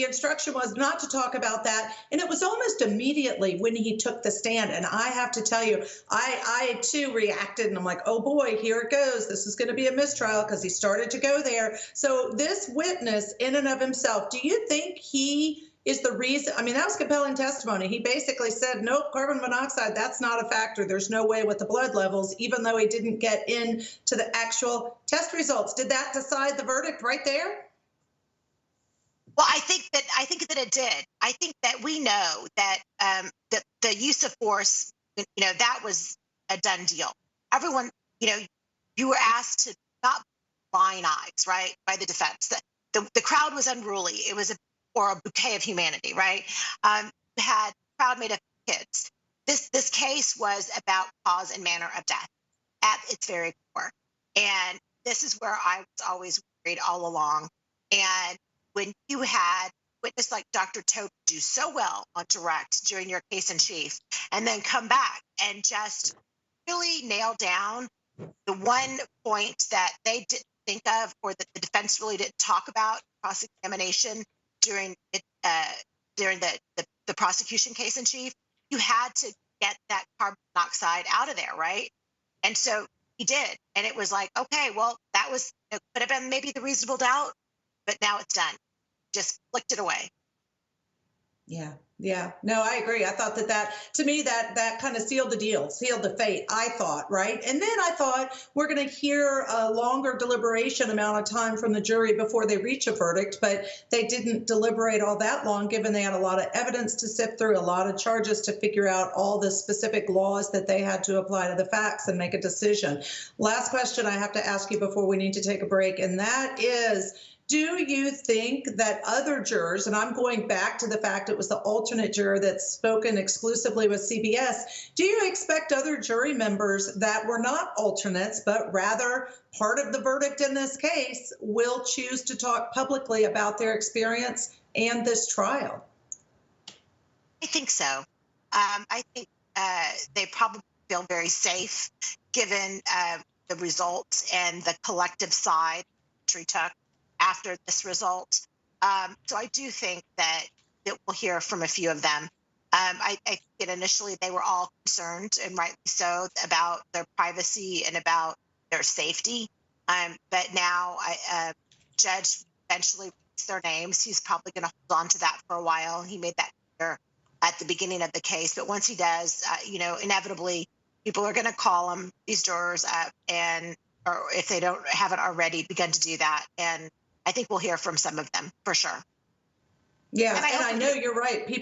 The instruction was not to talk about that. And it was almost immediately when he took the stand. And I have to tell you, I too reacted and I'm like, oh boy, here it goes. This is going to be a mistrial because he started to go there. So this witness in and of himself, do you think he is the reason? I mean, that was compelling testimony. He basically said, nope, carbon monoxide, that's not a factor. There's no way with the blood levels, even though he didn't get into the actual test results. Did that decide the verdict right there? Well, I think that it did. I think that we know that the use of force, that was a done deal. Everyone, you were asked to not blind eyes, right, by the defense. The crowd was unruly. It was or a bouquet of humanity, right? Had crowd made of kids. This case was about cause and manner of death at its very core, and this is where I was always worried all along. And when you had witness like Dr. Tope do so well on direct during your case in chief, and then come back and just really nail down the one point that they didn't think of, or that the defense really didn't talk about cross-examination during the prosecution case in chief, you had to get that carbon monoxide out of there, right? And so he did, and it was like, okay, well, that was, it could have been maybe the reasonable doubt, but now it's done. Just flicked it away. Yeah. Yeah. No, I agree. I thought that to me, that kind of sealed the deal, sealed the fate, I thought, right? And then I thought we're going to hear a longer deliberation amount of time from the jury before they reach a verdict, but they didn't deliberate all that long, given they had a lot of evidence to sift through, a lot of charges to figure out all the specific laws that they had to apply to the facts and make a decision. Last question I have to ask you before we need to take a break, and that is, do you think that other jurors, and I'm going back to the fact it was the alternate juror that's spoken exclusively with CBS, do you expect other jury members that were not alternates, but rather part of the verdict in this case, will choose to talk publicly about their experience and this trial? I think so. I think they probably feel very safe given the results and the collective side we took after this result. So I do think that we'll hear from a few of them. I think initially they were all concerned, and rightly so, about their privacy and about their safety. But now Judge eventually reads their names. He's probably going to hold on to that for a while. He made that clear at the beginning of the case. But once he does, inevitably people are going to call him, these jurors up, or if they haven't already begun to do that. And I think we'll hear from some of them for sure. Yeah, and I know you're right. People